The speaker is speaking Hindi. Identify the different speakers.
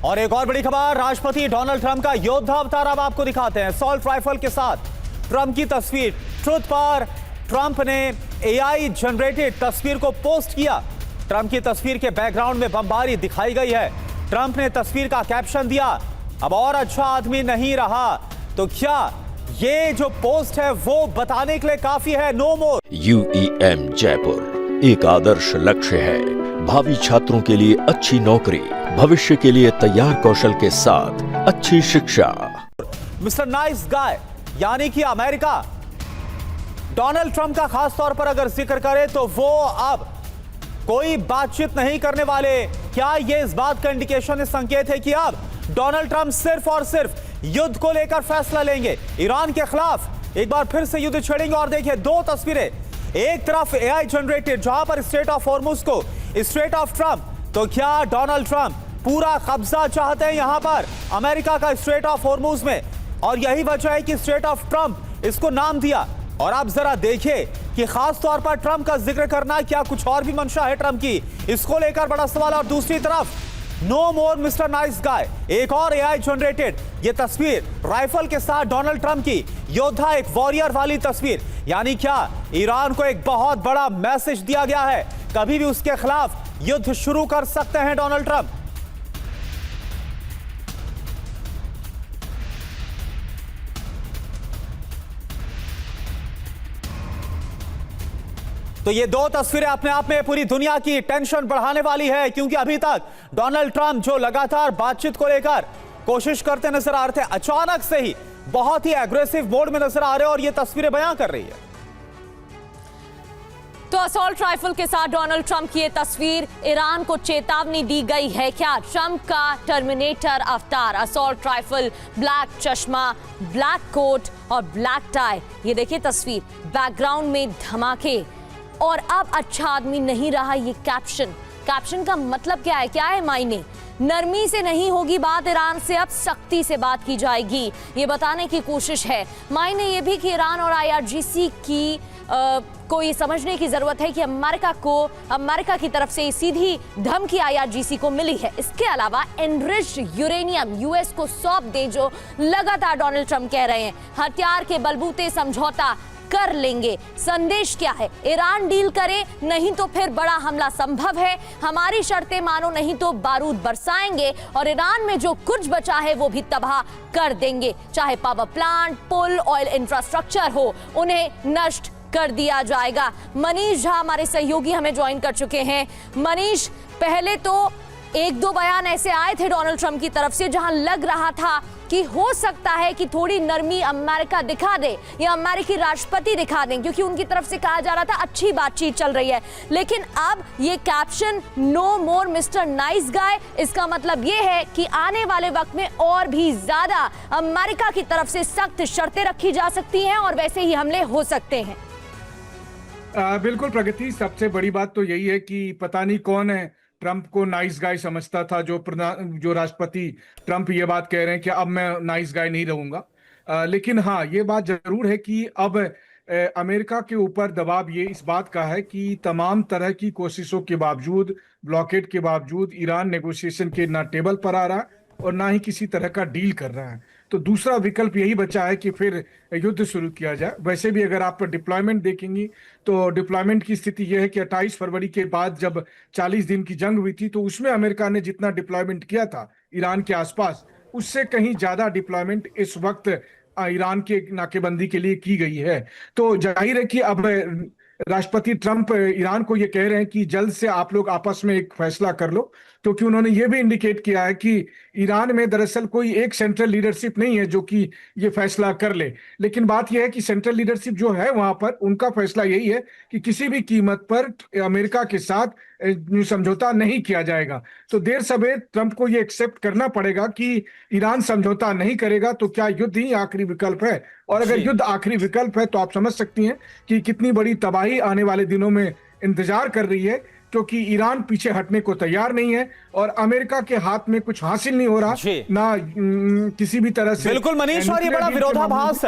Speaker 1: और एक और बड़ी खबर, राष्ट्रपति डोनाल्ड ट्रंप का योद्धा अवतार अब आपको दिखाते हैं। असॉल्ट राइफल के साथ ट्रंप की तस्वीर ट्रुथ पर ट्रंप ने एआई जनरेटेड तस्वीर को पोस्ट किया। ट्रंप की तस्वीर के बैकग्राउंड में बमबारी दिखाई गई है। ट्रंप ने तस्वीर का कैप्शन दिया, अब और अच्छा आदमी नहीं रहा। तो क्या ये जो पोस्ट है वो बताने के लिए काफी है? नो मोर।
Speaker 2: UEM जयपुर एक आदर्श लक्ष्य है। भावी छात्रों के लिए अच्छी नौकरी, भविष्य के लिए तैयार कौशल के साथ अच्छी शिक्षा।
Speaker 1: मिस्टर नाइस गाय यानी कि अमेरिका डोनाल्ड ट्रंप का खास तौर पर अगर जिक्र करे तो वो अब कोई बातचीत नहीं करने वाले। क्या ये इस बात का इंडिकेशन, इस संकेत है कि अब डोनाल्ड ट्रंप सिर्फ और सिर्फ युद्ध को लेकर फैसला लेंगे, ईरान के खिलाफ एक बार फिर से युद्ध छेड़ेंगे? और देखिए दो तस्वीरें, एक तरफ एआई जनरेटेड जहां पर स्ट्रेट ऑफ हॉर्मुज को स्ट्रेट ऑफ ट्रंप, तो क्या डोनाल्ड ट्रंप पूरा कब्जा चाहते हैं यहां पर अमेरिका का स्ट्रेट ऑफ हॉर्मुज में? और यही वजह है कि स्ट्रेट ऑफ ट्रंप इसको नाम दिया। और आप जरा देखिए कि खास तौर पर ट्रंप का जिक्र करना, क्या कुछ और भी मंशा है ट्रंप की? इसको लेकर बड़ा सवाल। और दूसरी तरफ नो मोर मिस्टर नाइस गाय, एक और एआई जनरेटेड ये तस्वीर राइफल के साथ डोनाल्ड ट्रंप की, योद्धा एक वॉरियर वाली तस्वीर। यानी क्या ईरान को एक बहुत बड़ा मैसेज दिया गया है, कभी भी उसके खिलाफ युद्ध शुरू कर सकते हैं डोनाल्ड ट्रंप। तो ये दो तस्वीरें अपने आप में पूरी दुनिया की टेंशन बढ़ाने वाली है, क्योंकि अभी तक डोनाल्ड ट्रंप जो लगातार बातचीत को लेकर कोशिश करते नजर आ रहे थे, अचानक से ही बहुत ही एग्रेसिव मोड में नजर आ रहे हैं और ये तस्वीरें बयां कर रही है।
Speaker 3: तो असॉल्ट राइफल के साथ डोनाल्ड ट्रंप की ये तस्वीर, ईरान को चेतावनी दी गई है क्या? ट्रंप का टर्मिनेटर अवतार, असॉल्ट राइफल, ब्लैक चश्मा, ब्लैक कोट और ब्लैक टाई। ये देखिए तस्वीर, बैकग्राउंड में धमाके और अब अच्छा आदमी नहीं रहा। ये कैप्शन का मतलब क्या है? क्या है मायने? नरमी से नहीं होगी बात, ईरान से अब सख्ती से बात की जाएगी, ये बताने की कोशिश है। मायने ये भी कि ईरान और IRGC की को ये समझने की जरूरत है कि अमेरिका की तरफ से सीधी धमकी IRGC को मिली है। इसके अलावा एनरिच्ड यूरेनियम US को सौंप दे, जो लगातार डोनाल्ड ट्रंप कह रहे हैं। हथियार के बलबूते समझौता कर लेंगे। संदेश क्या है? ईरान डील करे, नहीं तो फिर बड़ा हमला संभव है। हमारी शर्तें मानो, नहीं तो बारूद बरसाएंगे और ईरान में जो कुछ बचा है वो भी तबाह कर देंगे। चाहे पावर प्लांट, पुल, ऑयल इंफ्रास्ट्रक्चर हो, उन्हें नष्ट कर दिया जाएगा। मनीष झा हमारे सहयोगी हमें ज्वाइन कर चुके हैं। मनीष, पहले तो एक दो बयान ऐसे आए थे डोनाल्ड ट्रंप की तरफ से जहां लग रहा था कि हो सकता है कि थोड़ी नरमी अमेरिका दिखा दे या अमेरिकी राष्ट्रपति दिखा दें, क्योंकि उनकी तरफ से कहा जा रहा था अच्छी बातचीत चल रही है। लेकिन अब ये कैप्शन नो मोर मिस्टर नाइस गाय, इसका मतलब ये है कि आने वाले वक्त में और भी ज्यादा अमेरिका की तरफ से सख्त शर्तें रखी जा सकती हैं और वैसे ही हमले हो सकते हैं।
Speaker 4: बिल्कुल प्रगति, सबसे बड़ी बात तो यही है कि पता नहीं कौन है ट्रंप को नाइस गाय समझता था, जो राष्ट्रपति ट्रंप ये बात कह रहे हैं कि अब मैं नाइस गाय नहीं रहूंगा। लेकिन हाँ, ये बात जरूर है कि अब अमेरिका के ऊपर दबाव ये इस बात का है कि तमाम तरह की कोशिशों के बावजूद, ब्लॉकेड के बावजूद, ईरान नेगोशिएशन के ना टेबल पर आ रहा और ना ही किसी तरह का डील कर रहा है। तो दूसरा विकल्प यही बचा है कि फिर युद्ध शुरू किया जाए। वैसे भी अगर आप डिप्लॉयमेंट देखेंगी तो डिप्लॉयमेंट की स्थिति यह है कि 28 फरवरी के बाद जब 40 दिन की जंग हुई थी तो उसमें अमेरिका ने जितना डिप्लॉयमेंट किया था ईरान के आसपास, उससे कहीं ज्यादा डिप्लॉयमेंट इस वक्त ईरान के नाकेबंदी के लिए की गई है। तो जाहिर है कि अब राष्ट्रपति ट्रंप ईरान को ये कह रहे हैं कि जल्द से आप लोग आपस में एक फैसला कर लो, क्योंकि उन्होंने ये भी इंडिकेट किया है कि ईरान में दरअसल कोई एक सेंट्रल लीडरशिप नहीं है जो कि ये फैसला कर ले। लेकिन बात यह है कि सेंट्रल लीडरशिप जो है वहां पर, उनका फैसला यही है कि किसी भी कीमत पर अमेरिका के साथ समझौता नहीं किया जाएगा। तो देर सवेर ट्रंप को ये एक्सेप्ट करना पड़ेगा कि ईरान समझौता नहीं करेगा तो क्या युद्ध ही आखिरी विकल्प है? और अगर युद्ध आखिरी विकल्प है तो आप समझ सकती हैं कि कितनी बड़ी तबाही आने वाले दिनों में इंतजार कर रही है, क्योंकि ईरान पीछे हटने को तैयार नहीं है और अमेरिका के हाथ में कुछ हासिल नहीं हो रहा, ना किसी भी तरह से।
Speaker 1: बिल्कुल मनीष, और ये बड़ा विरोधाभास है।